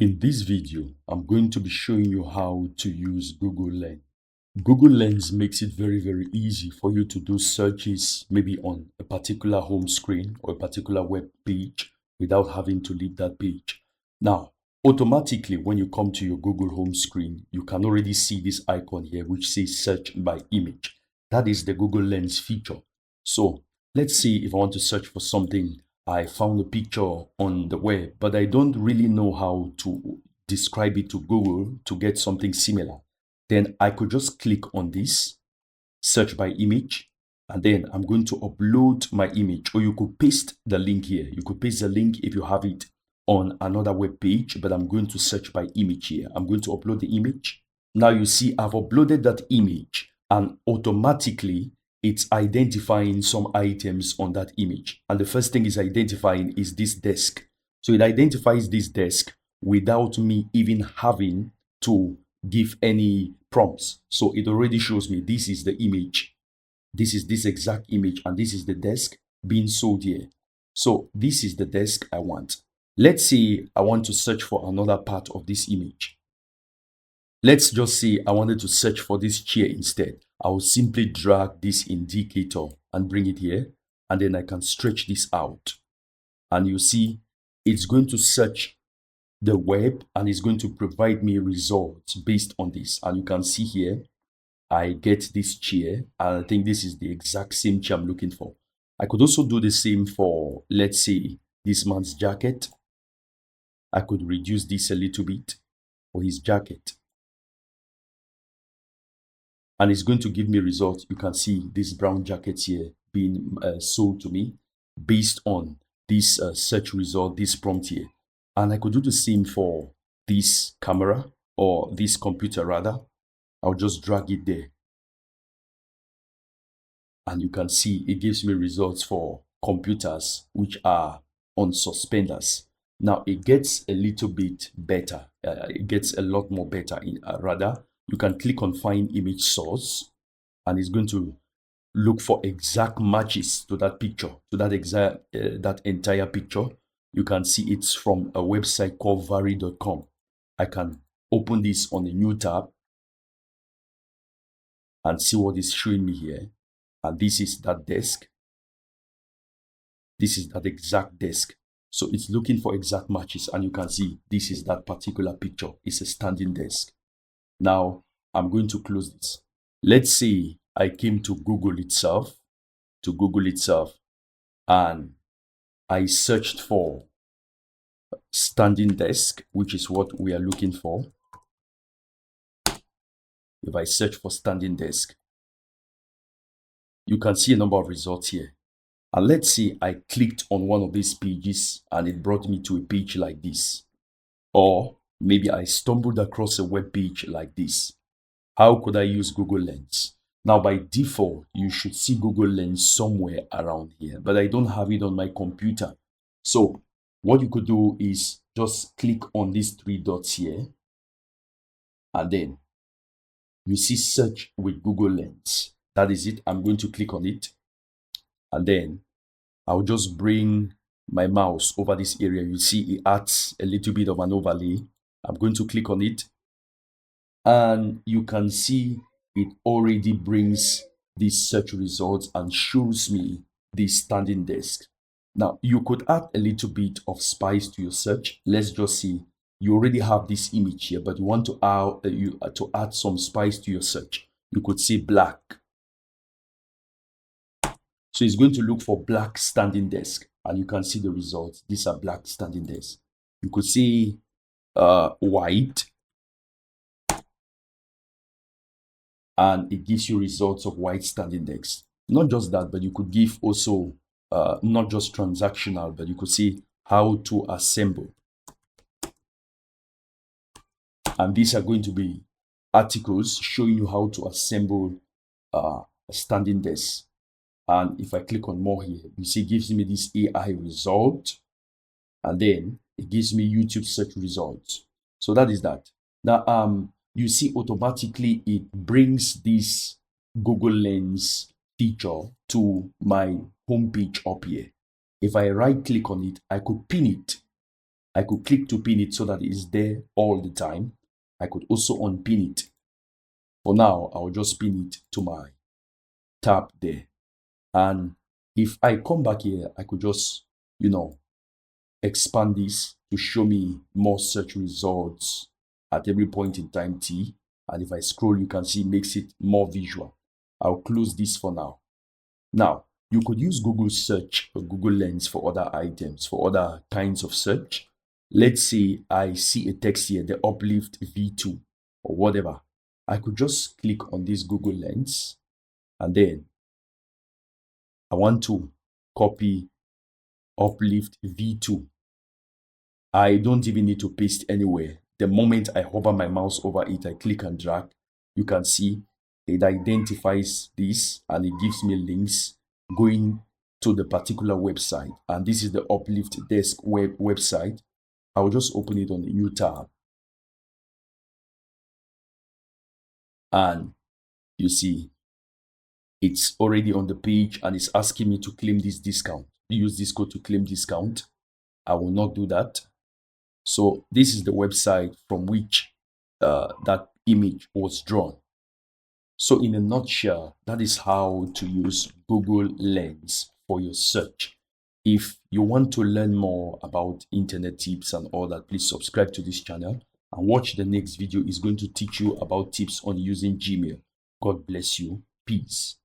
In this video, I'm going to be showing you how to use Google Lens. Google Lens makes it very easy for you to do searches maybe on a particular home screen or a particular web page without having to leave that page. Now, automatically when you come to your Google home screen, you can already see this icon here which says search by image. That is the Google Lens feature. So let's see if I want to search for something. I found a picture on the web, but I don't really know how to describe it to Google to get something similar. Then I could just click on this, search by image, and then I'm going to upload my image, or you could paste the link here. You could paste the link if you have it on another web page, but I'm going to search by image here. I'm going to upload the image. Now you see I've uploaded that image, and automatically it's identifying some items on that image. And the first thing it's identifying is this desk. So it identifies this desk without me even having to give any prompts. So it already shows me this is the image. This is this exact image, and this is the desk being sold here. So this is the desk I want. Let's say I want to search for another part of this image. Let's just say I wanted to search for this chair instead. I will simply drag this indicator and bring it here, and then I can stretch this out. And you see, it's going to search the web and it's going to provide me results based on this. And you can see here, I get this chair, and I think this is the exact same chair I'm looking for. I could also do the same for, let's say, this man's jacket. I could reduce this a little bit for his jacket. And it's going to give me results. You can see this brown jacket here being sold to me based on this search result, this prompt here. And I could do the same for this camera, or this computer rather. I'll just drag it there. And you can see it gives me results for computers which are on suspenders. Now it gets a little bit better. It gets a lot more better. Rather, you can click on find image source, and it's going to look for exact matches to that picture, to that exact that entire picture. You can see it's from a website called vary.com. I can open this on a new tab and see what is showing me here. And this is that desk. This is that exact desk. So it's looking for exact matches, and you can see this is that particular picture. It's a standing desk. Now I'm going to close this. Let's say I came to Google itself, and I searched for standing desk, which is what we are looking for. If I search for standing desk, you can see a number of results here. And let's say I clicked on one of these pages and it brought me to a page like this. Or maybe I stumbled across a web page like this. How could I use Google Lens? Now, by default, you should see Google Lens somewhere around here, but I don't have it on my computer. So what you could do is just click on these three dots here, and then you see search with Google Lens. That is it. I'm going to click on it, and then I'll just bring my mouse over this area. You see it adds a little bit of an overlay. I'm going to click on it, and you can see it already brings these search results and shows me this standing desk. Now you could add a little bit of spice to your search. Let's just see, you already have this image here, but you want to add some spice to your search. You could say black. So it's going to look for black standing desk, and you can see the results. These are black standing desks. You could say white, and it gives you results of white standing desks. Not just that, but you could give also not just transactional, but you could see how to assemble. And these are going to be articles showing you how to assemble a standing desk. And if I click on more here, you see it gives me this AI result, and then it gives me YouTube search results. So that is that. Now you see automatically it brings this Google Lens feature to my homepage up here. If I right click on it, I could pin it. I could click to pin it so that it's there all the time. I could also unpin it. For now, I'll just pin it to my tab there. And if I come back here, I could just, expand this to show me more search results at every point in time T. And if I scroll, you can see it makes it more visual. I'll close this for now. Now, you could use Google search or Google Lens for other items, for other kinds of search. Let's say I see a text here, the uplift V2 or whatever. I could just click on this Google Lens and then I want to copy uplift V2. I don't even need to paste anywhere. The moment I hover my mouse over it, I click and drag, you can see it identifies this and it gives me links going to the particular website. And this is the Uplift Desk website. I will just open it on the new tab. And you see, it's already on the page and it's asking me to claim this discount. Use this code to claim discount. I will not do that. So this is the website from which that image was drawn. So in a nutshell, that is how to use Google Lens for your search. If you want to learn more about internet tips and all that, please subscribe to this channel and watch the next video. Is going to teach you about tips on using Gmail. God bless you. Peace.